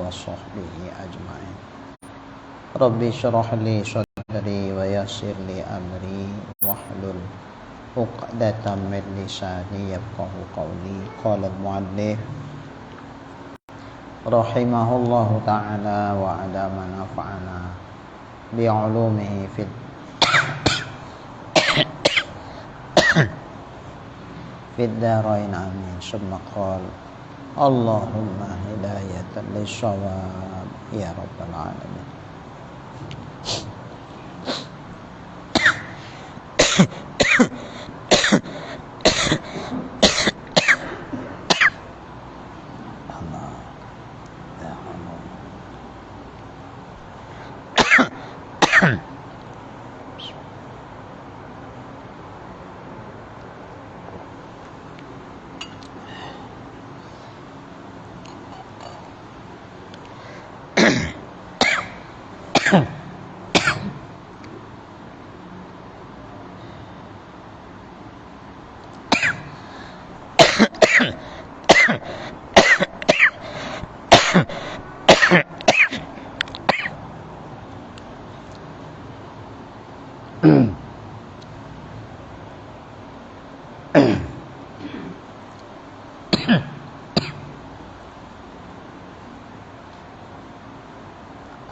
وصحبه أجمعين. ربي اشرح لي صدري ويسر لي أمري واحلل عقدة من لساني يفقهوا قولي. قال المؤلف رحمه الله تعالى وأدام نفعنا بعلومه في الدارين آمين. ثم قال اللهم هداية للصواب يا رب العالمين.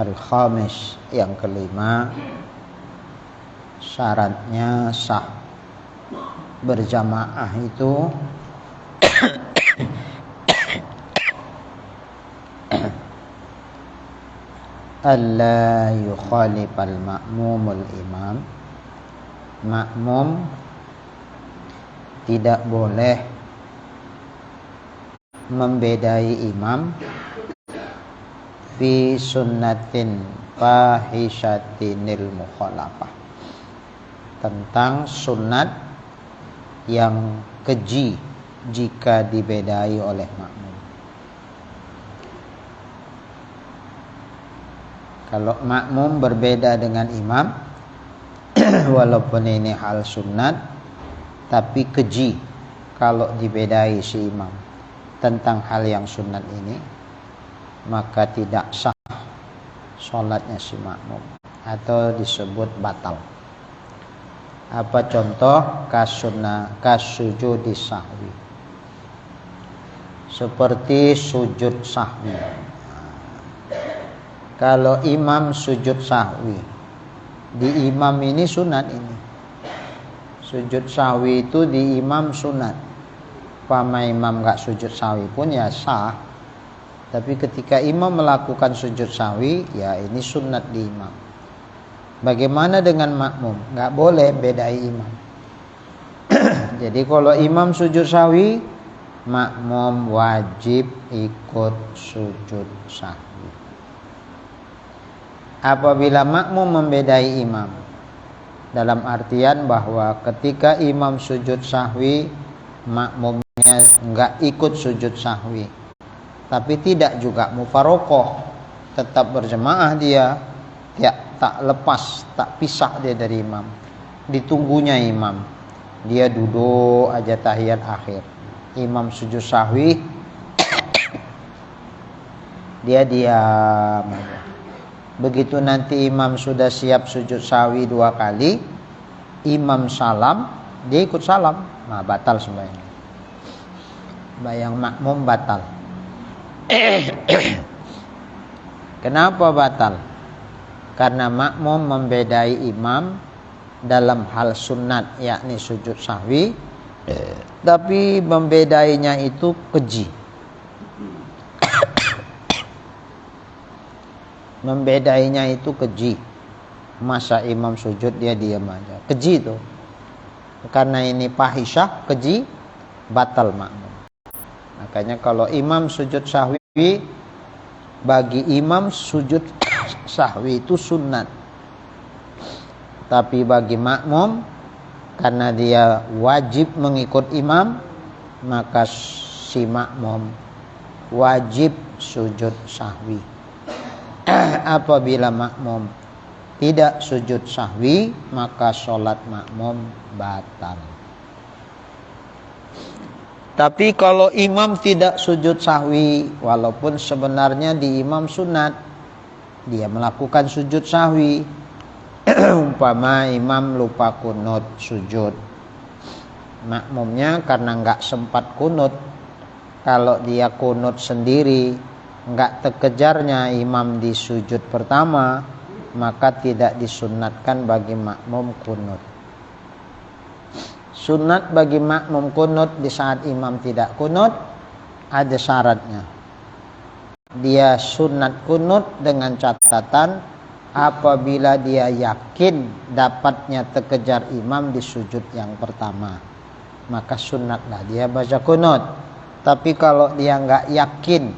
Al-khamis, yang kelima, syaratnya sah berjamaah itu alla yukhalifal ma'mumul imam. Makmum tidak boleh membedai imam fi sunnatin fahishatinil mukhalafah, tentang sunat yang keji jika dibedai oleh makmum. Kalau makmum berbeda dengan imam walaupun ini hal sunat, tapi keji kalau dibedai si imam tentang hal yang sunat ini, maka tidak sah sholatnya si makmum atau disebut batal. Apa contoh? Kasujudi sahwi, seperti sujud sahwi. Kalau imam sujud sahwi, di imam ini sunat ini. Sujud sahwi itu di imam sunat. Pama imam gak sujud sahwi pun ya sah. Tapi ketika imam melakukan sujud sahwi, ya ini sunat di imam. Bagaimana dengan makmum? Gak boleh bedai imam. Jadi kalau imam sujud sahwi, makmum wajib ikut sujud sahwi. Apabila makmum membedai imam, dalam artian bahwa ketika imam sujud sahwi, makmumnya gak ikut sujud sahwi, tapi tidak juga mufarokoh, tetap berjemaah dia, tak lepas, tak pisah dia dari imam. Ditunggunya imam, dia duduk aja tahiyat akhir. Imam sujud sahwi, dia diam. Begitu nanti imam sudah siap sujud sahwi 2 kali, imam salam, dia ikut salam. Nah, batal sembahyang. Bayang makmum batal. Kenapa batal? Karena makmum membedai imam dalam hal sunat, yakni sujud sahwi, tapi membedainya itu keji. Membedainya itu keji. Masa imam sujud dia diam aja, keji itu. Karena ini fahisyah, keji, batal makmum. Makanya kalau imam sujud sahwi, bagi imam sujud sahwi itu sunat. Tapi bagi makmum, karena dia wajib mengikut imam, maka si makmum wajib sujud sahwi. Apabila makmum tidak sujud sahwi, maka sholat makmum batal. Tapi kalau imam tidak sujud sahwi, walaupun sebenarnya di imam sunat, dia melakukan sujud sahwi. Umpama imam lupa kunut sujud, makmumnya karena nggak sempat kunut, kalau dia kunut sendiri, nggak terkejarnya imam di sujud pertama, maka tidak disunatkan bagi makmum kunut. Sunat bagi makmum kunut di saat imam tidak kunut ada syaratnya. Dia sunat kunut dengan catatan apabila dia yakin dapatnya terkejar imam di sujud yang pertama, maka sunatlah dia baca kunut. Tapi kalau dia nggak yakin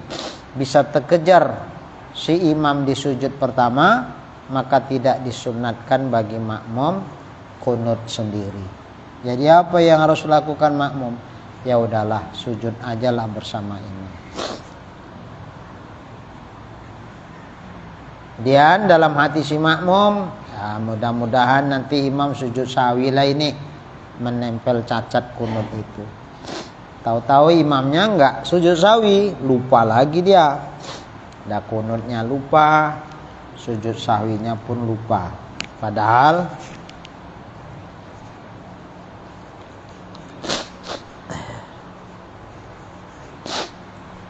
bisa terkejar si imam di sujud pertama, maka tidak disunatkan bagi makmum kunut sendiri. Jadi apa yang harus lakukan makmum? Ya udahlah, sujud ajalah bersama imam. Dan dalam hati si makmum, ya mudah-mudahan nanti imam sujud sahwi lah ini menempel cacat kunut itu. Tahu-tahu imamnya enggak sujud sahwi, lupa lagi dia. Dah kunutnya lupa, sujud sahwinya pun lupa. Padahal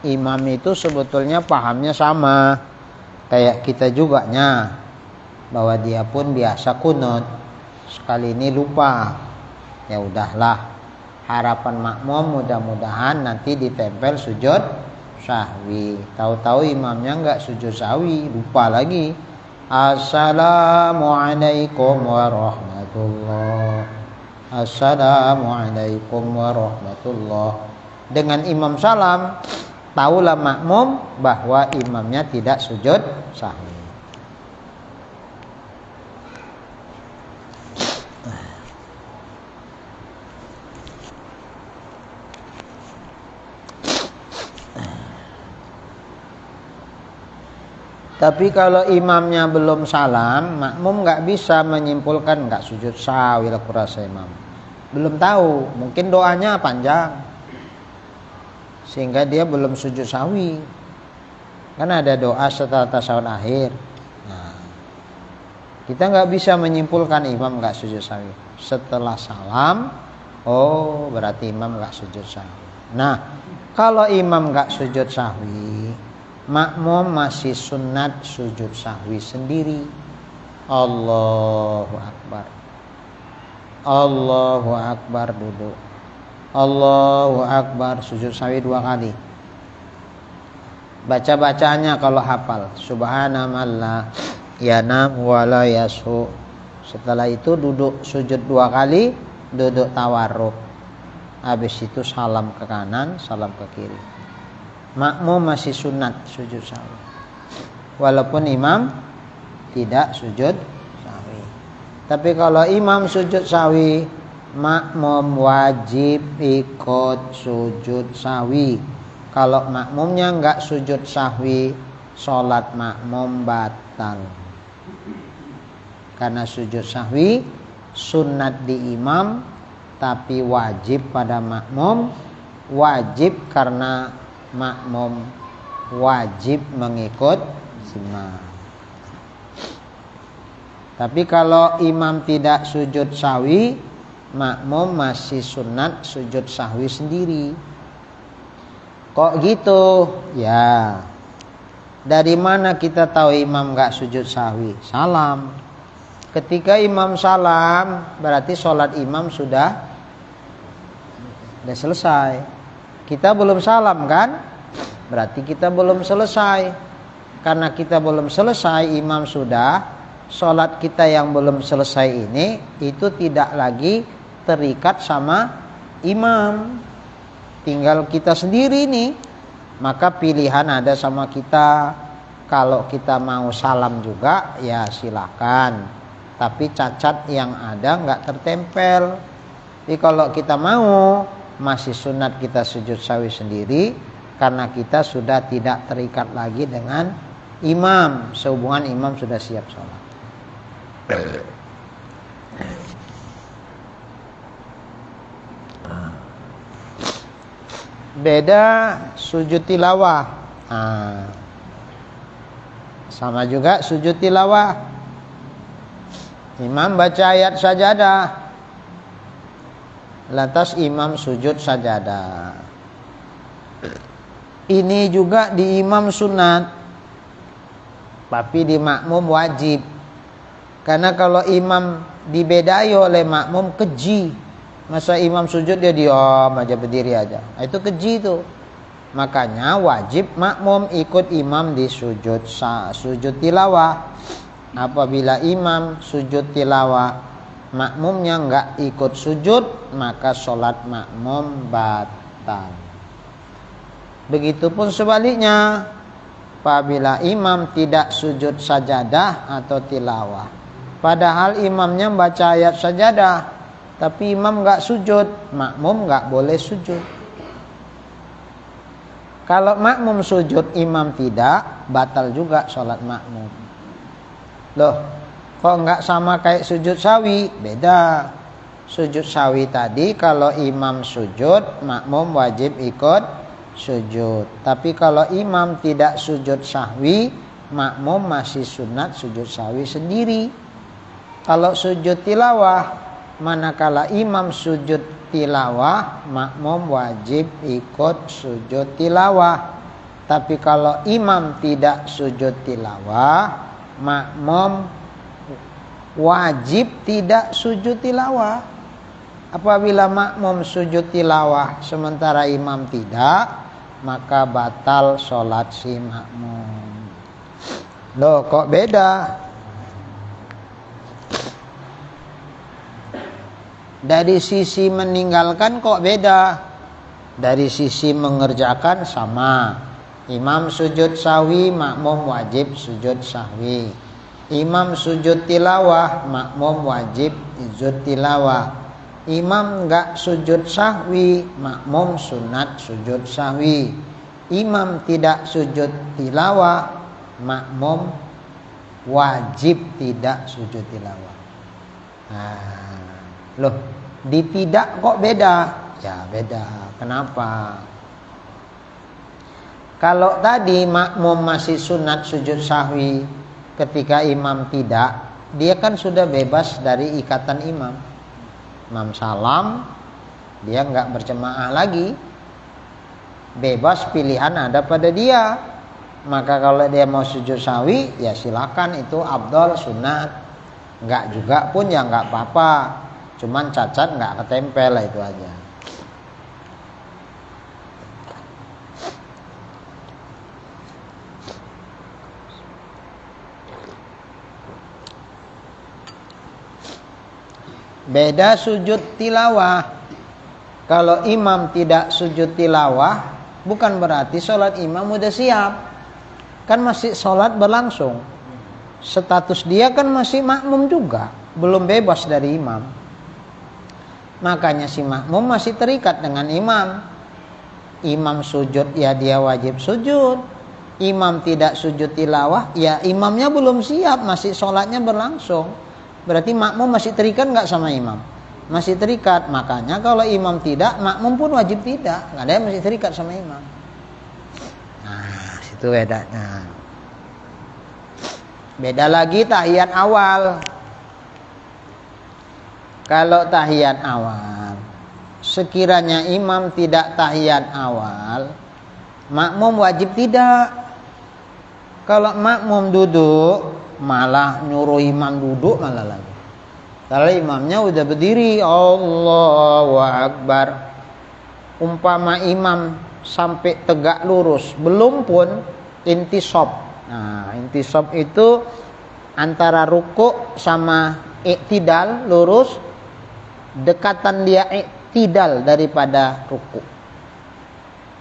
imam itu sebetulnya pahamnya sama kayak kita juga nya, bahwa dia pun biasa kunut, sekali ini lupa. Ya udahlah, harapan makmum mudah-mudahan nanti ditempel sujud sahwi. Tahu-tahu imamnya enggak sujud sahwi, lupa lagi. Assalamualaikum warahmatullah. Assalamualaikum warahmatullah. Dengan imam salam, tahulah makmum bahwa imamnya tidak sujud sahwi. Tapi kalau imamnya belum salam, makmum nggak bisa menyimpulkan nggak sujud sahwi lah kurasa imam. Belum tahu, mungkin doanya panjang sehingga dia belum sujud sahwi. Kan ada doa setelah tasyahud akhir. Nah, kita nggak bisa menyimpulkan imam nggak sujud sahwi. Setelah salam, oh berarti imam nggak sujud sahwi. Nah, kalau imam nggak sujud sahwi, makmum masih sunat sujud sahwi sendiri. Allahu Akbar, Allahu Akbar, duduk. Allahu Akbar, sujud sahwi 2 kali. Baca-bacaannya kalau hafal, subhanallah yanam wala yasu. Setelah itu duduk sujud 2 kali, duduk tawarruk. Habis itu salam ke kanan, salam ke kiri. Makmum masih sunat sujud sahwi, walaupun imam tidak sujud sahwi. Tapi kalau imam sujud sahwi, makmum wajib ikut sujud sahwi. Kalau makmumnya enggak sujud sahwi, sholat makmum batal. Karena sujud sahwi sunat di imam, tapi wajib pada makmum. Wajib karena makmum wajib mengikut imam. Tapi kalau imam tidak sujud sahwi, makmum masih sunat sujud sahwi sendiri. Kok gitu? Ya, dari mana kita tahu imam gak sujud sahwi? Salam. Ketika imam salam, berarti sholat imam sudah selesai. Kita belum salam kan? Berarti kita belum selesai. Karena kita belum selesai, imam sudah, sholat kita yang belum selesai ini itu tidak lagi terikat sama imam, tinggal kita sendiri nih. Maka pilihan ada sama kita. Kalau kita mau salam juga ya silakan, tapi cacat yang ada nggak tertempel. Jadi kalau kita mau, masih sunat kita sujud sahwi sendiri, karena kita sudah tidak terikat lagi dengan imam, sehubungan imam sudah siap sholat. Beda sujud tilawah. Sama juga sujud tilawah. Imam baca ayat sajadah, lantas imam sujud sajadah. Ini juga di imam sunat, tapi di makmum wajib. Karena kalau imam dibedai oleh makmum keji. Masa imam sujud dia diam aja, berdiri aja. Itu keji itu. Makanya wajib makmum ikut imam di sujud tilawah. Apabila imam sujud tilawah, makmumnya enggak ikut sujud, maka sholat makmum batal. Begitupun sebaliknya, apabila imam tidak sujud sajadah atau tilawah, padahal imamnya baca ayat sajadah, tapi imam enggak sujud, makmum enggak boleh sujud. Kalau makmum sujud, imam tidak, batal juga sholat makmum. Loh, kok enggak sama kayak sujud sawi? Beda. Sujud sawi tadi kalau imam sujud, makmum wajib ikut sujud. Tapi kalau imam tidak sujud sahwi, makmum masih sunat sujud sahwi sendiri. Kalau sujud tilawah, manakala imam sujud tilawah, makmum wajib ikut sujud tilawah. Tapi kalau imam tidak sujud tilawah, makmum wajib tidak sujud tilawah. Apabila makmum sujud tilawah sementara imam tidak, maka batal sholat si makmum. Loh, kok beda? Dari sisi meninggalkan kok beda. Dari sisi mengerjakan sama. Imam sujud sahwi, makmum wajib sujud sahwi. Imam sujud tilawah, makmum wajib sujud tilawah. Imam enggak sujud sahwi, makmum sunat sujud sahwi. Imam tidak sujud tilawah, makmum wajib tidak sujud tilawah. Loh, di tidak kok beda? Ya beda. Kenapa? Kalau tadi makmum masih sunat sujud sahwi ketika imam tidak, dia kan sudah bebas dari ikatan imam. Imam salam, dia enggak berjemaah lagi. Bebas, pilihan ada pada dia. Maka kalau dia mau sujud sahwi, ya silakan, itu afdal sunat. Enggak juga pun ya enggak apa-apa. Cuman cacat enggak ketempel lah, itu aja. Beda sujud tilawah. Kalau imam tidak sujud tilawah, bukan berarti sholat imam udah siap. Kan masih sholat berlangsung. Status dia kan masih makmum juga, belum bebas dari imam. Makanya si makmum masih terikat dengan imam. Imam sujud, ya dia wajib sujud. Imam tidak sujud tilawah, ya imamnya belum siap, masih sholatnya berlangsung. Berarti makmum masih terikat nggak sama imam? Masih terikat. Makanya kalau imam tidak, makmum pun wajib tidak. Nggak ada yang masih terikat sama imam. Nah, situ bedanya. Beda lagi tahiyat awal. Kalau tahiyat awal, sekiranya imam tidak tahiyat awal, makmum wajib tidak. Kalau makmum duduk, malah nyuruh imam duduk malah lagi. Kalau imamnya udah berdiri, Allahu Akbar. Umpama imam sampai tegak lurus, belum pun intisab. Nah, intisab itu antara rukuk sama iktidal lurus, dekatan dia iktidal daripada rukuk.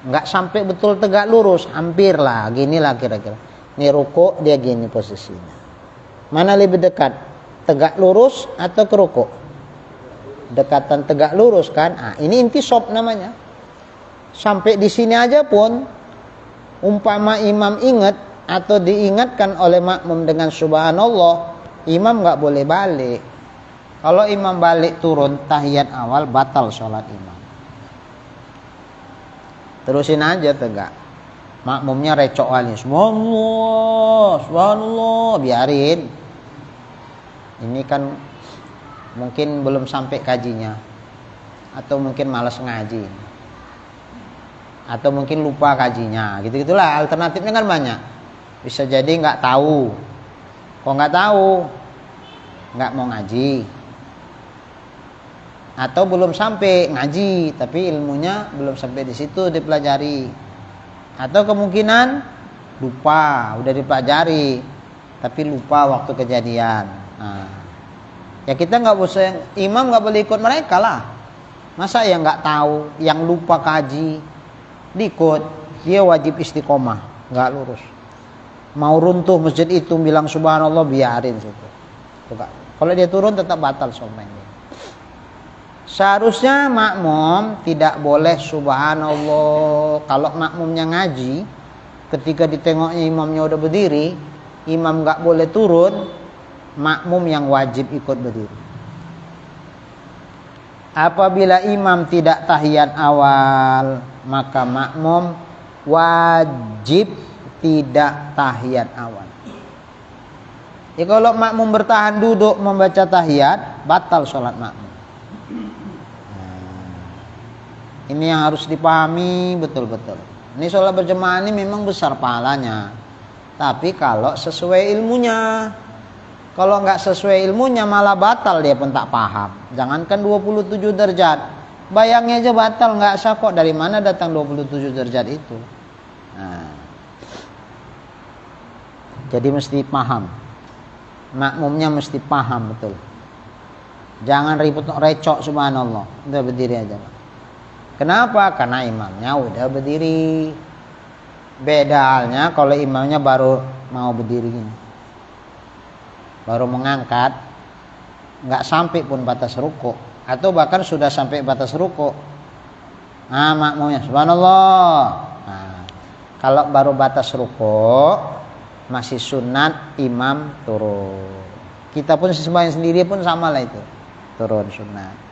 Enggak sampai betul tegak lurus, hampir lah, ginilah kira-kira. Ini rukuk, dia gini posisinya. Mana lebih dekat? Tegak lurus atau ke rukuk? Dekatan tegak lurus kan? Ini intisab namanya. Sampai di sini aja pun, umpama imam ingat atau diingatkan oleh makmum dengan subhanallah, imam nggak boleh balik. Kalau imam balik turun tahiyat awal, batal sholat imam. terusin aja tegak. Makmumnya recok kali, subhanallah, subhanallah, biarin. Ini kan mungkin belum sampai kajinya, atau mungkin malas ngaji, atau mungkin lupa kajinya, gitu-gitulah. Alternatifnya kan banyak. Bisa jadi nggak tahu, kok nggak tahu, nggak mau ngaji, atau belum sampai ngaji, tapi ilmunya belum sampai di situ dipelajari. Atau kemungkinan lupa, udah dipelajari tapi lupa waktu kejadian. Nah, ya kita nggak usah, imam nggak boleh ikut mereka lah. Masa yang nggak tahu, yang lupa kaji diikut, dia wajib istiqomah, nggak lurus. Mau runtuh masjid itu bilang subhanallah, biarin situ. Kalau dia turun tetap batal sholatnya. Seharusnya makmum tidak boleh subhanallah. Kalau makmumnya ngaji, ketika ditengoknya imamnya udah berdiri, imam gak boleh turun, makmum yang wajib ikut berdiri. Apabila imam tidak tahiyat awal, maka makmum wajib tidak tahiyat awal. Ya, kalau makmum bertahan duduk membaca tahiyat, batal sholat makmum. Ini yang harus dipahami betul-betul. Ini sholat berjamaah ini memang besar pahalanya, tapi kalau sesuai ilmunya. Kalau nggak sesuai ilmunya malah batal, dia pun tak paham. Jangankan 27 derajat, bayangnya aja batal, nggak sah kok. Dari mana datang 27 derajat itu? Nah, jadi mesti paham. Makmumnya mesti paham betul. Jangan ribut recok subhanallah, udah berdiri aja. Kenapa? Karena imamnya udah berdiri. Beda halnya kalau imamnya baru mau berdiri gini, baru mengangkat, nggak sampai pun batas ruku, atau bahkan sudah sampai batas ruku. Nah, makmumnya subhanallah. Nah, kalau baru batas ruku, masih sunat imam turun. Kita pun sembahyang sendiri pun sama lah itu, turun sunat.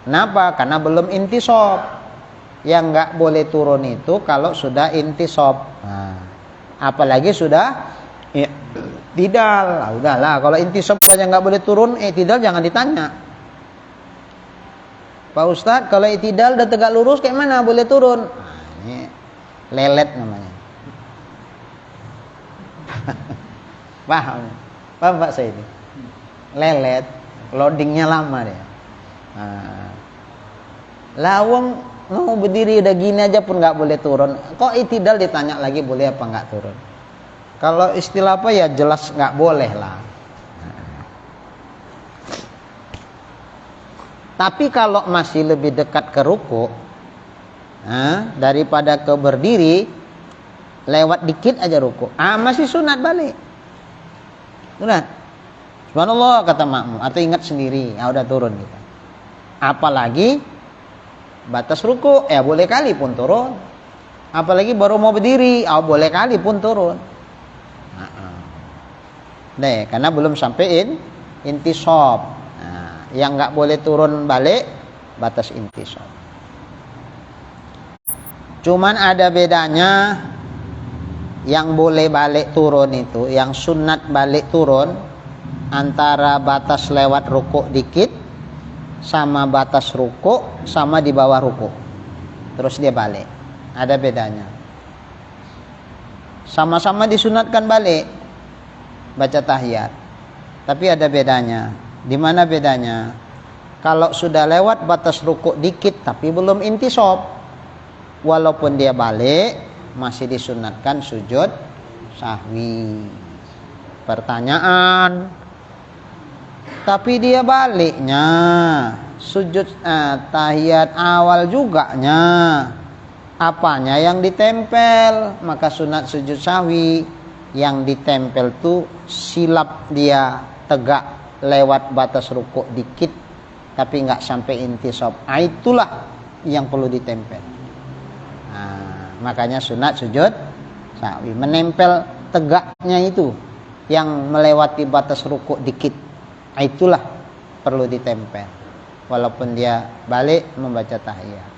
Kenapa? Karena belum intisab. Yang nggak boleh turun itu kalau sudah intisab. Nah, apalagi sudah i'tidal. Nah, udahlah, kalau intisab aja nggak boleh turun, i'tidal jangan ditanya. Pak Ustadz, kalau i'tidal udah tegak lurus kayak mana boleh turun? Nah, ini lelet namanya. Paham Pak saya ini? Lelet, loadingnya lama deh. Nah, lawang mau berdiri udah gini aja pun nggak boleh turun. Kok i'tidal ditanya lagi boleh apa nggak turun? Kalau istilah apa ya jelas nggak boleh lah. Tapi kalau masih lebih dekat ke ruku, daripada ke berdiri, lewat dikit aja ruku, masih sunat balik. Sunat. Subhanallah kata makmum, atau ingat sendiri, udah turun kita. Apalagi batas ruku, boleh kali pun turun. Apalagi baru mau berdiri, boleh kali pun turun. Karena belum sampai intisab. Yang nggak boleh turun balik batas intisab. Cuman ada bedanya, yang boleh balik turun itu, yang sunat balik turun, antara batas lewat ruku dikit sama batas ruku sama di bawah ruku, terus dia balik. Ada bedanya. Sama-sama disunatkan balik baca tahiyat, tapi ada bedanya. Di mana bedanya? Kalau sudah lewat batas ruku dikit tapi belum intisab, walaupun dia balik masih disunatkan sujud sahwi. Pertanyaan, tapi dia baliknya sujud tahiyat awal juga nya, apanya yang ditempel? Maka sunat sujud sahwi. Yang ditempel tuh silap dia tegak lewat batas ruku dikit tapi nggak sampai intisab. Itulah yang perlu ditempel. Makanya sunat sujud sahwi, menempel tegaknya itu yang melewati batas ruku dikit. Itulah perlu ditempel walaupun dia balik membaca tahiyat.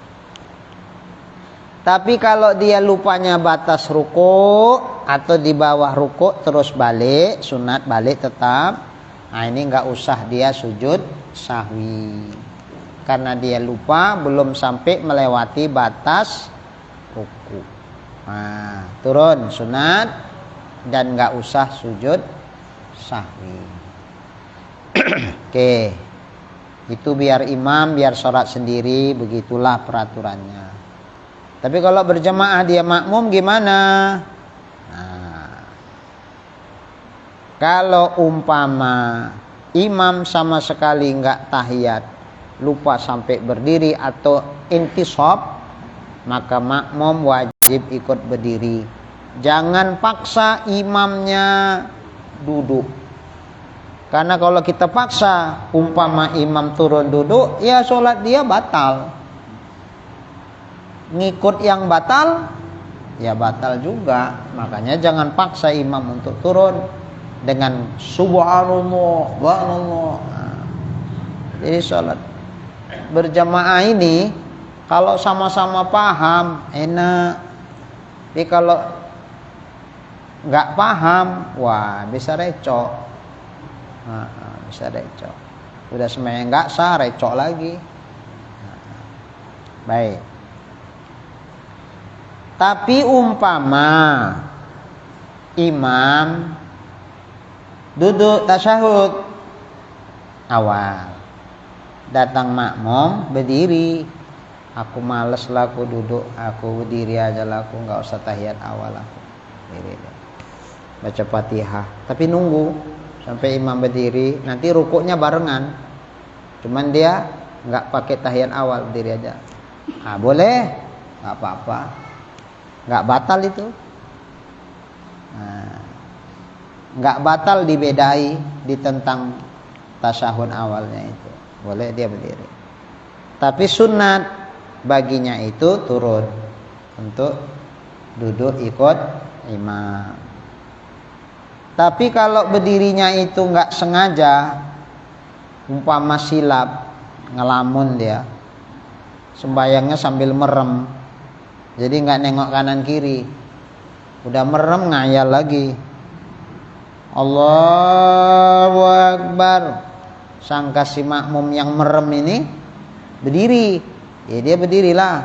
Tapi kalau dia lupanya batas ruku atau di bawah ruku terus balik, sunat balik tetap. Nah ini nggak usah dia sujud sahwi. Karena dia lupa belum sampai melewati batas ruku. Nah, turun sunat dan nggak usah sujud sahwi. Oke. Itu biar imam, biar sholat sendiri, begitulah peraturannya. Tapi kalau berjamaah dia makmum gimana? Nah, kalau umpama imam sama sekali nggak tahiyat, lupa sampai berdiri atau intisab, maka makmum wajib ikut berdiri. Jangan paksa imamnya duduk. Karena kalau kita paksa, umpama imam turun duduk, ya sholat dia batal. Ngikut yang batal, ya batal juga. Makanya jangan paksa imam untuk turun dengan subhanallah, walhamdulillah. Nah, jadi sholat berjamaah ini kalau sama-sama paham enak. Tapi kalau nggak paham, wah bisa recok. Bisa recok. Udah semuanya nggak sah, recok lagi. Baik. Tapi umpama imam duduk tasyahud awal, datang makmum berdiri, aku males lah aku duduk, aku berdiri aja lah, aku nggak usah tahiyat awal, aku berdiri baca Fatihah. Tapi nunggu sampai imam berdiri, nanti rukuknya barengan, cuman dia nggak pakai tahiyat awal, berdiri aja. Boleh, nggak apa-apa. Nggak batal itu. Nah, nggak batal dibedai, ditentang tasyahud awalnya itu. Boleh dia berdiri. Tapi sunat baginya itu turun untuk duduk ikut imam. Tapi kalau berdirinya itu nggak sengaja, umpama silap, ngelamun dia, sembayangnya sambil merem. Jadi nggak nengok kanan kiri, udah merem ngayal lagi. Allahu Akbar. Sangka si makmum yang merem ini berdiri, ya dia berdirilah.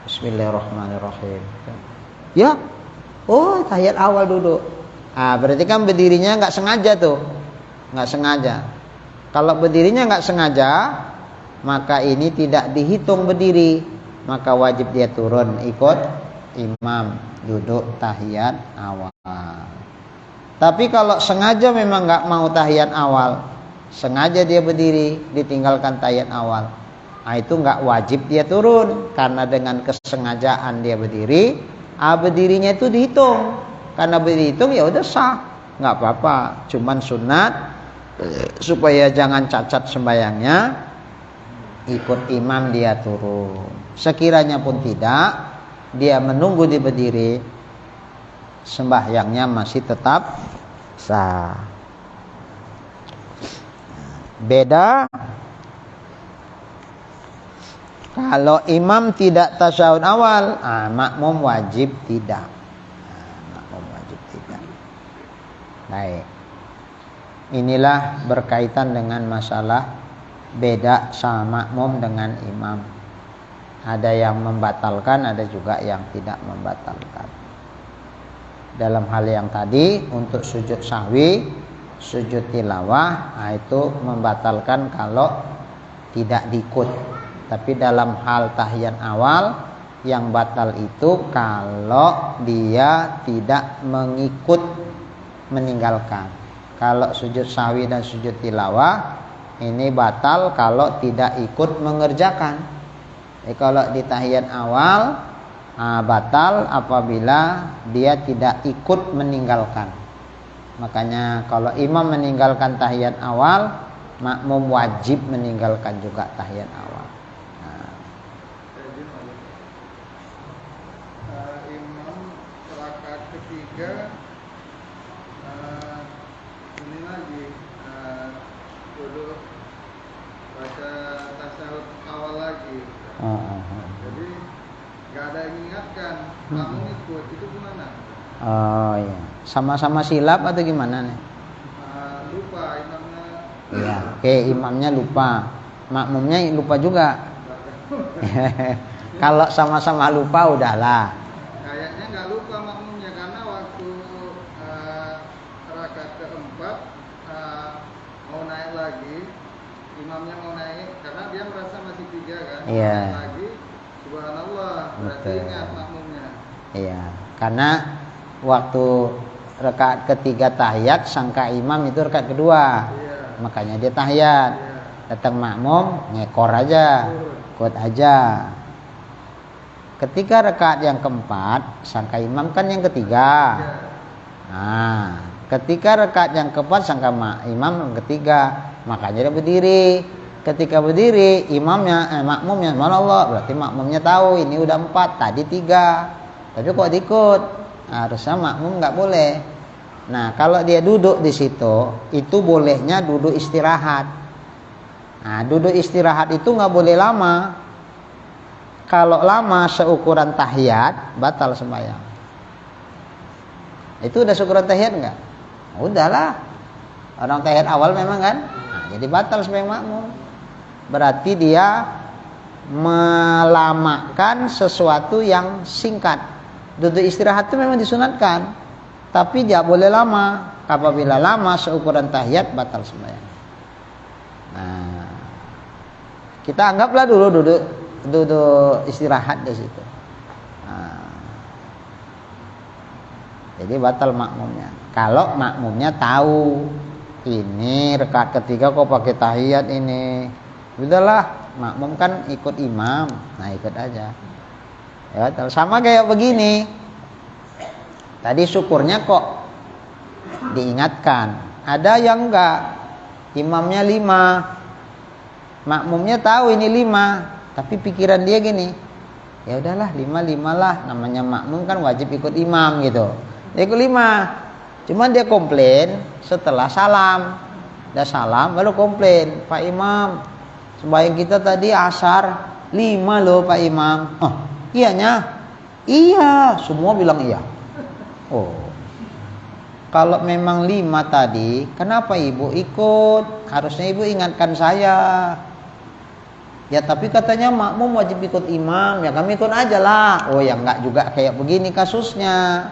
Bismillahirrahmanirrahim. Ya, oh tahiyat awal duduk. Berarti kan berdirinya nggak sengaja tuh, nggak sengaja. Kalau berdirinya nggak sengaja, maka ini tidak dihitung berdiri. Maka wajib dia turun ikut imam duduk tahiyat awal. Tapi kalau sengaja memang nggak mau tahiyat awal, sengaja dia berdiri ditinggalkan tahiyat awal, itu nggak wajib dia turun. Karena dengan kesengajaan dia berdiri, berdirinya itu dihitung. Karena dihitung ya udah sah, nggak apa-apa. Cuman sunat supaya jangan cacat sembayangnya, ikut imam dia turun. Sekiranya pun tidak, dia menunggu di berdiri, sembahyangnya masih tetap sah. Beda kalau imam tidak tasyahud awal, makmum wajib tidak. Makmum wajib tidak. Baik. Inilah berkaitan dengan masalah beda sama makmum dengan imam. Ada yang membatalkan, ada juga yang tidak membatalkan. Dalam hal yang tadi, untuk sujud sahwi, sujud tilawah, itu membatalkan kalau tidak diikut. Tapi dalam hal tahiyat awal, yang batal itu kalau dia tidak mengikut, meninggalkan. Kalau sujud sahwi dan sujud tilawah, ini batal kalau tidak ikut mengerjakan. Kalau di tahiyat awal, batal apabila dia tidak ikut meninggalkan. Makanya kalau imam meninggalkan tahiyat awal, makmum wajib meninggalkan juga tahiyat awal. Imam rakaat ketiga ini lagi duduk baca tasyahud awal lagi. Jadi nggak ada yang Oh iya. Sama-sama silap atau gimana nih? Lupa imamnya. Iya, oke, imamnya lupa. Makmumnya lupa juga. Kalau sama-sama lupa udahlah. Kayaknya nggak lupa makmumnya karena waktu rakaat keempat mau naik lagi, imamnya mau naik karena dia merasa masih 3 kan. Iya. Naik lagi, subhanallah, berarti Betul. ingat makmumnya. Iya, karena waktu rakaat ketiga tahiyat sangka imam itu rakaat kedua. Iya. Makanya dia tahiyat. Iya. Datang makmum ngekor aja, ikut aja. Ketika rakaat yang keempat sangka imam kan yang ketiga. Iya. Nah, ketika rakaat yang keempat sangka imam yang ketiga, makanya dia berdiri. Ketika berdiri, makmumnya subhanallah, berarti makmumnya tahu ini udah 4, tadi 3. Tapi kok diikut? Harusnya makmum nggak boleh. Nah, kalau dia duduk di situ, itu bolehnya duduk istirahat. Nah, duduk istirahat itu nggak boleh lama. Kalau lama seukuran tahiyat, batal sembahyang. Itu udah seukuran tahiyat nggak? Udahlah. Orang tahiyat awal memang kan? Nah, jadi batal sembahyang makmum. Berarti dia melamakan sesuatu yang singkat. Duduk istirahat itu memang disunatkan, tapi tidak boleh lama. Apabila lama seukuran tahiyat, batal sembahyang. Nah, kita anggaplah dulu duduk istirahat di situ. Nah, jadi batal makmumnya. Kalau makmumnya tahu ini rakaat ketiga kok pakai tahiyat ini, udahlah, makmum kan ikut imam, nah ikut aja. Ya, sama kayak begini. Tadi syukurnya kok diingatkan. Ada yang enggak, imamnya 5, makmumnya tahu ini 5, tapi pikiran dia gini, ya udahlah 5 lah, namanya makmum kan wajib ikut imam gitu. Dia ikut 5. Cuman dia komplain setelah salam. Udah salam baru komplain, Pak Imam, sembahyang kita tadi asar 5 loh Pak Imam. Oh, iyanya? Iya, semua bilang iya. Oh, kalau memang 5 tadi, kenapa ibu ikut? Harusnya ibu ingatkan saya. Ya tapi katanya makmum wajib ikut imam, ya kami ikut aja lah. Oh ya enggak juga kayak begini kasusnya.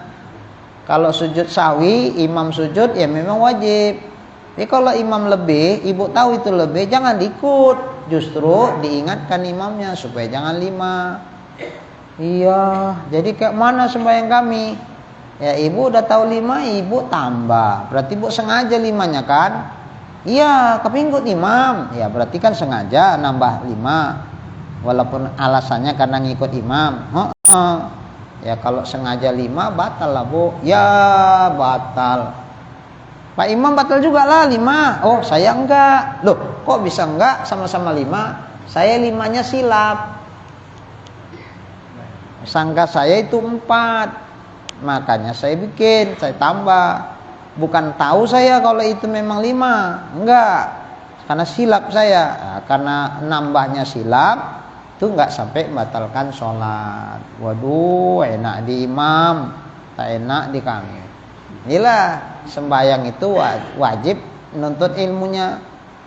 Kalau sujud sahwi, imam sujud ya memang wajib. Jadi kalau imam lebih, ibu tahu itu lebih, jangan diikut. Justru diingatkan imamnya supaya jangan 5. Iya, jadi kayak mana sembahyang kami? Ya ibu udah tahu 5, ibu tambah. Berarti ibu sengaja 5-nya kan? Iya, tapi ikut imam. Ya berarti kan sengaja nambah 5. Walaupun alasannya karena ngikut imam. Ya kalau sengaja 5 batal lah bu. Ya batal. Pak Imam batal juga lah 5. Oh saya enggak. Loh kok bisa enggak, sama-sama 5? Saya 5-nya silap. Sangka saya itu 4. Makanya saya bikin, saya tambah. Bukan tahu saya kalau itu memang 5. Enggak. Karena silap saya. Nah, karena nambahnya silap, itu enggak sampai membatalkan sholat. Waduh, enak di imam, tak enak di kami. Inilah sembahyang itu wajib menuntut ilmunya.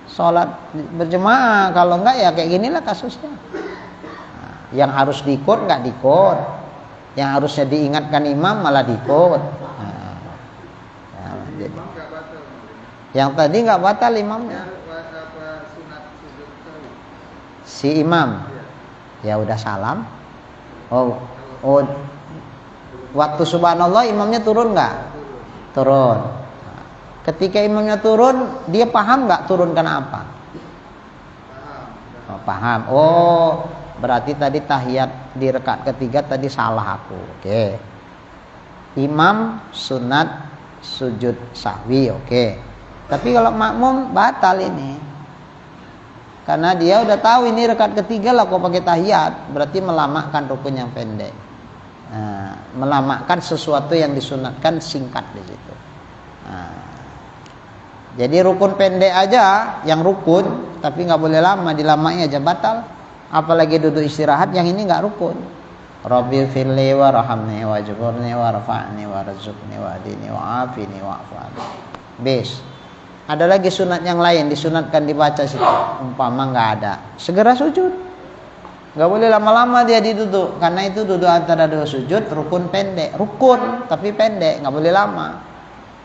Sholat berjemaah, kalau enggak ya kayak ginilah kasusnya. Nah, yang harus diikut enggak diikut, yang harusnya diingatkan imam malah diikut. Nah, jadi, yang tadi enggak batal imamnya. Si imam, ya udah salam. Oh, waktu subhanallah imamnya turun enggak? Turun. Ketika imamnya turun, dia paham nggak turun karena apa? Oh, paham. Oh, berarti tadi tahiyat di rakaat ketiga tadi salah aku. Oke. Imam sunat sujud sahwi, oke. Tapi kalau makmum batal ini. Karena dia udah tahu ini rakaat ketiga lah kok pakai tahiyat, berarti melamakan rukun yang pendek. Nah, melamakan sesuatu yang disunatkan singkat di situ. Nah, jadi rukun pendek aja yang rukun, tapi nggak boleh lama, dilamanya aja batal. Apalagi duduk istirahat yang ini nggak rukun. Rabbi firli warhamni wajburni warfa'ni warzuqni wahdini wa'afini wa'afani. Bis. Ada lagi sunat yang lain disunatkan dibaca situ. Umpama nggak ada, segera sujud. Nggak boleh lama-lama dia duduk, karena itu duduk antara dua sujud rukun pendek, rukun tapi pendek, nggak boleh lama.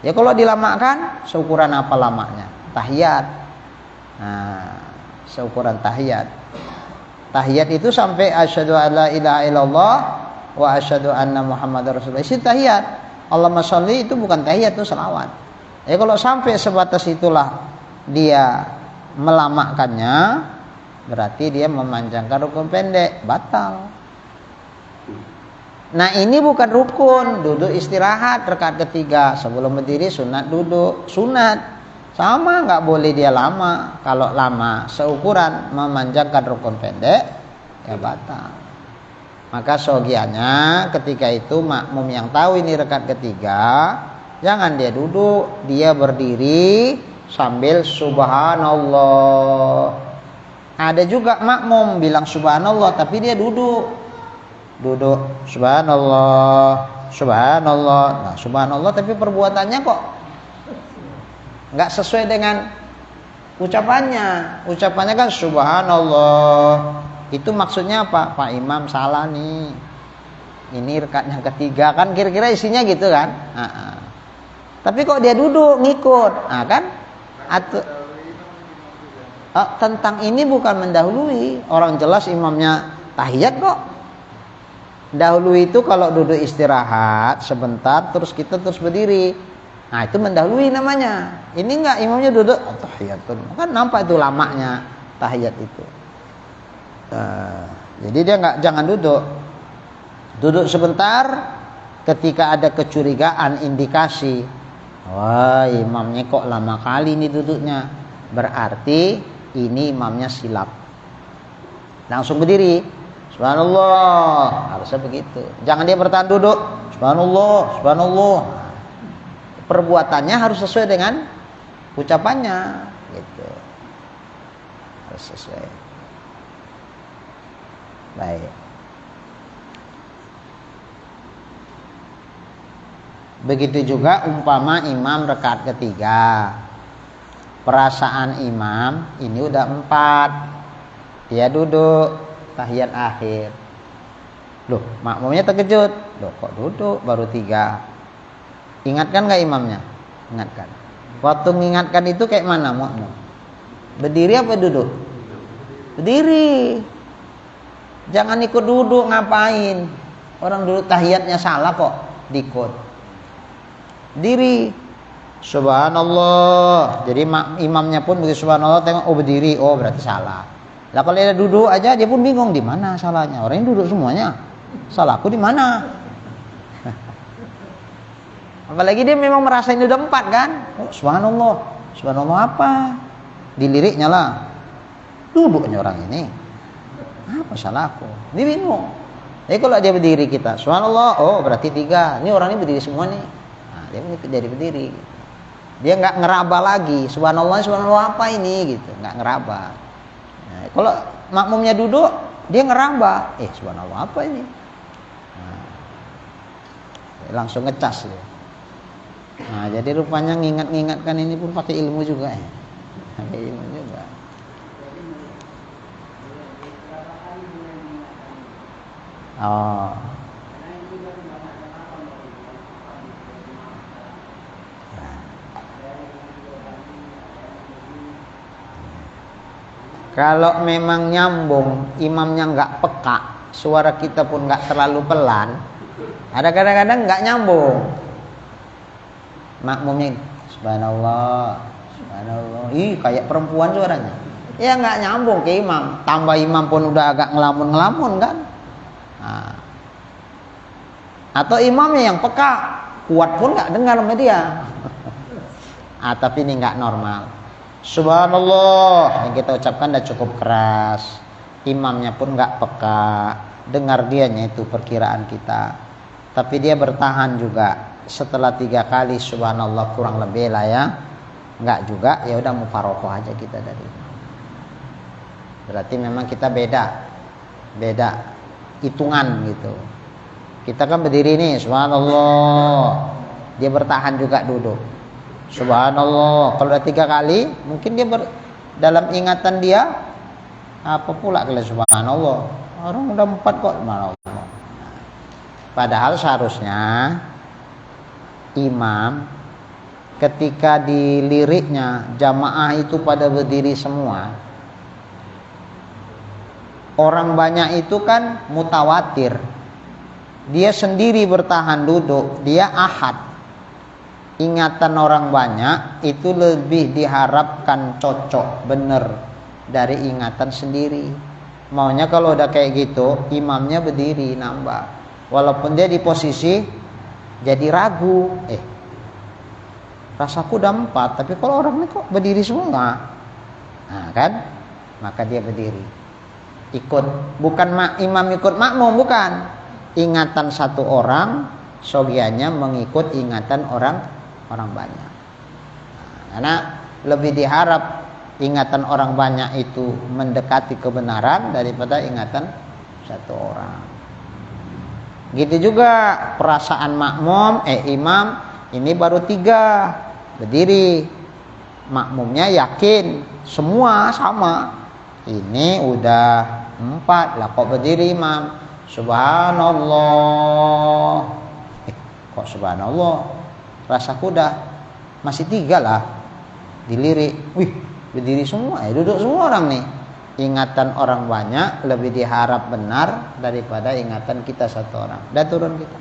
Ya kalau dilamakan, seukuran apa lamanya? Tahiyat. Nah, seukuran tahiyat. Tahiyat itu sampai asyhadu alla ilaha illallah wa asyhadu anna muhammadar rasulullah. Itu tahiyat. Allahumma sholli itu bukan tahiyat, itu selawat. Ya kalau sampai sebatas itulah dia melamakannya, berarti dia memanjangkan rukun pendek, batal. Nah ini bukan rukun, duduk istirahat rakaat ketiga sebelum berdiri sunat duduk, sunat. Sama nggak boleh dia lama. Kalau lama seukuran memanjangkan rukun pendek, ya batal. Maka sogianya ketika itu makmum yang tahu ini rakaat ketiga, jangan dia duduk, dia berdiri sambil subhanallah. Ada juga makmum bilang subhanallah tapi dia duduk subhanallah, subhanallah. Nah subhanallah tapi perbuatannya kok nggak sesuai dengan ucapannya. Ucapannya kan subhanallah. Itu maksudnya apa? Pak Imam salah nih. Ini rakaat yang ketiga kan kira-kira isinya gitu kan? Tapi kok dia duduk ngikut, kan? Tentang ini bukan mendahului. Orang jelas imamnya tahiyat kok. Dahulu itu kalau duduk istirahat sebentar, terus kita terus berdiri. Nah itu mendahului namanya. Ini enggak, imamnya duduk tahiyatun. Kan nampak itu lamanya tahiyat itu. Jadi dia jangan duduk. Duduk sebentar ketika ada kecurigaan, indikasi. Wah imamnya kok lama kali ini duduknya. Berarti ini imamnya silap. Langsung berdiri. Subhanallah. Harusnya begitu. Jangan dia bertahan duduk. Subhanallah, subhanallah. Perbuatannya harus sesuai dengan ucapannya. Gitu. Harus sesuai. Baik. Begitu juga umpama imam rakaat ketiga. Perasaan imam ini udah 4. Dia duduk tahiyat akhir. Loh, makmumnya terkejut. Loh, kok duduk baru 3? Ingatkan gak imamnya? Ingatkan. Waktu mengingatkan itu kayak mana makmum? Berdiri apa duduk? Berdiri. Jangan ikut duduk, ngapain? Orang duduk tahiyatnya salah kok diikut. Diri. Subhanallah. Jadi imamnya pun begitu subhanallah tengok berdiri, berarti salah. Lah kalau dia duduk aja dia pun bingung di mana salahnya. Orang ini duduk semuanya. Salahku di mana? Apalagi dia memang merasa ini udah 4 kan? Subhanallah. Subhanallah apa? Diliriknya lah. Duduknya orang ini. Apa salahku? Dia bingung. Jadi kalau dia berdiri kita, subhanallah, berarti 3. Ini orang ini berdiri semua nih. Nah, dia jadi berdiri. Dia nggak ngeraba lagi. Subhanallah, subhanallah apa ini gitu. Nggak ngeraba. Nah, kalau makmumnya duduk, dia ngeraba. Subhanallah apa ini? Nah, langsung ngecas dia. Nah, jadi rupanya ngingat-ngingatkan ini pun pakai ilmu juga ya. Pakai ilmu juga. Kalau memang nyambung, imamnya nggak peka, suara kita pun nggak terlalu pelan, ada kadang-kadang nggak nyambung. Makmumnya subhanallah, subhanallah, kayak perempuan suaranya. Ya nggak nyambung ke imam. Tambah imam pun udah agak ngelamun-ngelamun kan. Nah. Atau imamnya yang peka, kuat pun nggak dengar sama dia. Tapi ini nggak normal. Subhanallah yang kita ucapkan udah cukup keras. Imamnya pun nggak peka, dengar dianya itu perkiraan kita. Tapi dia bertahan juga. Setelah 3 kali subhanallah kurang lebih lah ya. Nggak juga, ya udah mufarokoh aja kita dari. Berarti memang kita beda. hitungan gitu. Kita kan berdiri nih, subhanallah. Dia bertahan juga duduk. Subhanallah. Kalau udah 3 kali, mungkin dia dalam ingatan dia apa pula kalau subhanallah. Orang udah 4 kok, subhanallah. Padahal seharusnya imam ketika di liriknya jamaah itu pada berdiri semua. Orang banyak itu kan mutawatir. Dia sendiri bertahan duduk, dia ahad. Ingatan orang banyak itu lebih diharapkan cocok, benar dari ingatan sendiri. Maunya kalau udah kayak gitu, imamnya berdiri nambah. Walaupun dia di posisi jadi ragu, rasaku udah 4, tapi kalau orang ini kok berdiri semua, nah kan, maka dia berdiri. Ikut, bukan imam ikut makmum, bukan. Ingatan satu orang, sogianya mengikut ingatan orang banyak. Nah, karena lebih diharap ingatan orang banyak itu mendekati kebenaran daripada ingatan satu orang. Gitu juga perasaan makmum, imam ini baru 3 berdiri, makmumnya yakin semua sama. Ini udah 4 lah kok berdiri imam. Subhanallah. Kok subhanallah? Rasaku udah masih 3 lah. Dilirik, wih berdiri semua, duduk semua orang nih. Ingatan orang banyak lebih diharap benar daripada ingatan kita satu orang. Dan turun kita.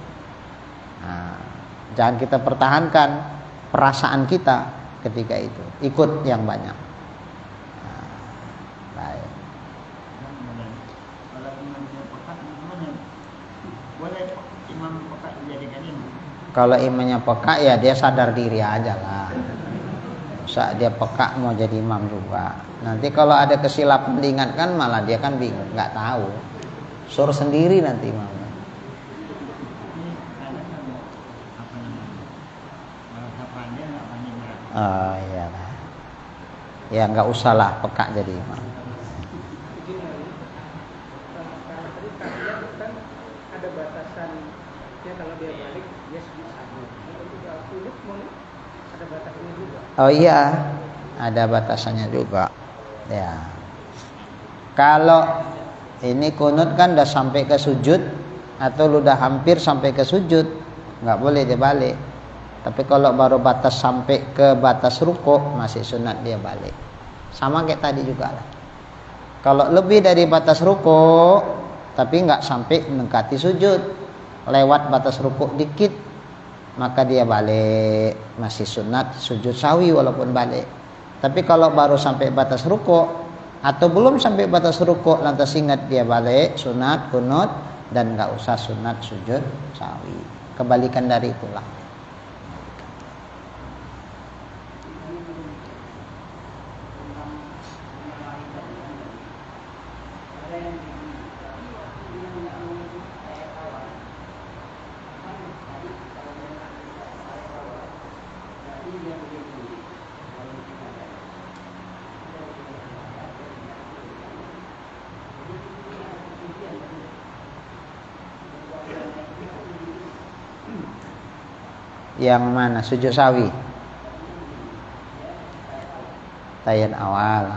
Nah, jangan kita pertahankan perasaan kita ketika itu. Ikut yang banyak. Nah, baik. Kalau imamnya peka ya dia sadar diri aja lah. Usah dia peka mau jadi imam juga. Nanti kalau ada kesilapan diingatkan malah dia kan bingung, nggak tahu. Suruh sendiri nanti imamnya. Oh iya lah. Ya nggak usah lah peka jadi imam. Ada batasannya kalau dia balik dia sujud sahwi. Kalau tidak kunut ada batasannya juga. Oh iya, ada batasannya juga. Ya. Kalau ini kunut kan udah sampai ke sujud atau lu udah hampir sampai ke sujud, nggak boleh dia balik. Tapi kalau baru batas sampai ke batas rukuk masih sunat dia balik. Sama kayak tadi juga lah. Kalau lebih dari batas rukuk tapi nggak sampai mendekati sujud, lewat batas rukuk dikit, maka dia balik, masih sunat sujud sahwi walaupun balik. Tapi kalau baru sampai batas rukuk atau belum sampai batas rukuk lantas ingat dia balik, sunat kunut dan nggak usah sunat sujud sahwi. Kebalikan dari itulah. Yang mana sujud sawi? Tahiyat awal.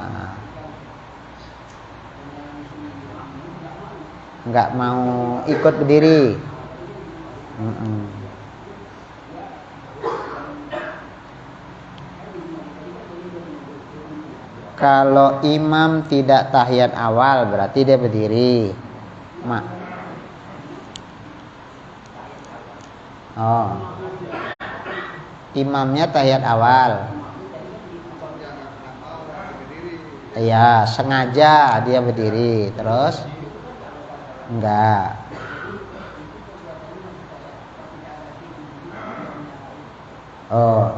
Enggak mau ikut berdiri. Kalau imam tidak tahiyat awal berarti dia berdiri. Imamnya tahiyat awal. Iya, sengaja dia berdiri, terus enggak.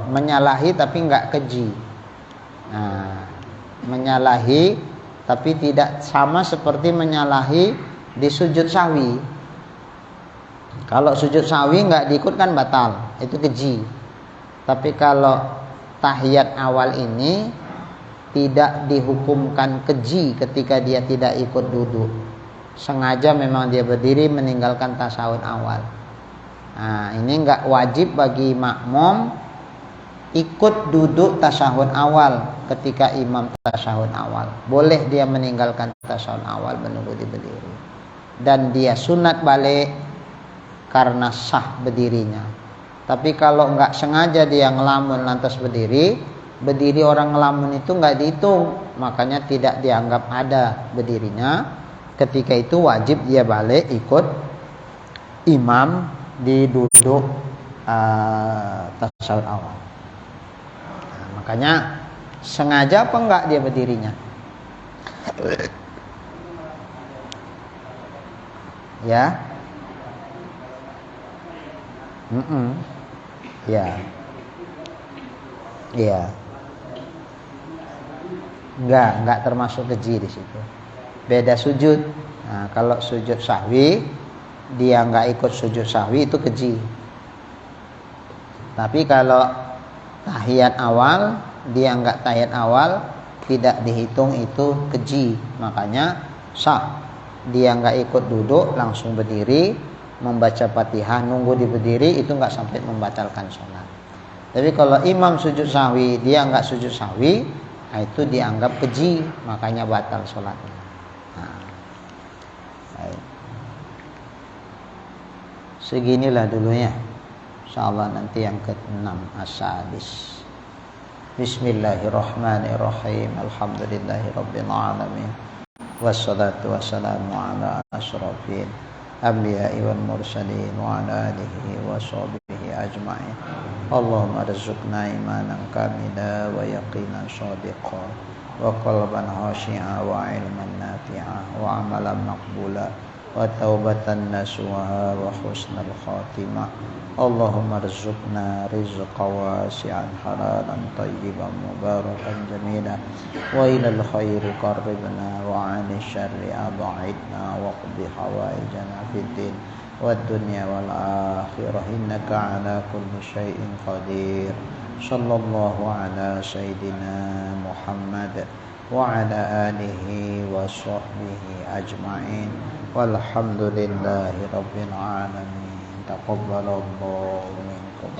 Menyalahi tapi enggak keji. Nah, menyalahi tapi tidak sama seperti menyalahi di sujud sahwi. Kalau sujud sahwi enggak diikutkan batal, itu keji. Tapi kalau tahiyat awal ini tidak dihukumkan keji ketika dia tidak ikut duduk. sengaja memang dia berdiri meninggalkan tasyahud awal. Nah, ini enggak wajib bagi makmum ikut duduk tasyahud awal ketika imam tasyahud awal. Boleh dia meninggalkan tasyahud awal menunggu dia berdiri. Dan dia sunat balik karena sah berdirinya. Tapi kalau enggak sengaja dia ngelamun lantas berdiri orang ngelamun itu enggak dihitung, makanya tidak dianggap ada berdirinya. Ketika itu wajib dia balik ikut imam di duduk tasyahud awal. Nah, makanya sengaja apa enggak dia berdirinya? Ya. Ya. Iya. Enggak termasuk keji di situ. Beda sujud. Nah, kalau sujud sahwi dia enggak ikut sujud sahwi itu keji. Tapi kalau tahiyat awal dia enggak tahiyat awal tidak dihitung itu keji. Makanya sah. Dia enggak ikut duduk langsung berdiri membaca Fatihah nunggu di berdiri itu enggak sampai membatalkan sholat. Tapi kalau imam sujud sahwi dia enggak sujud sahwi, nah itu dianggap keji, makanya batal sholatnya. Nah, baik. Seginilah dulunya. Insyaallah nanti yang ke-6 as-sadis. Bismillahirrahmanirrahim. Alhamdulillahirabbil alamin. Wassalatu wassalamu ala asyrafil anbiya'i wal mursalin wa ala alihi wa sahbihi ajma'in. Allahumma rizqna imanan kamila wa yaqinan shadiqan wa qalban khashi'a wa ilman nafi'a wa amalan maqbula wa taubatan nasuha wa husnal khatimah. Allahumma rizqna rizqan wasi'an halalan tayyiban mubarakan jamila wa ilal khairi qarribna wa 'anil syarri ab'idna wa qdi hawaijana fid din wad dunya wal akhirah innaka 'ala kulli syai'in qadir. Sallallahu ala sayyidina Muhammad wa ala alihi wa sahbihi ajma'in walhamdulillahi rabbil alamin. Taqabbalallahu minkum.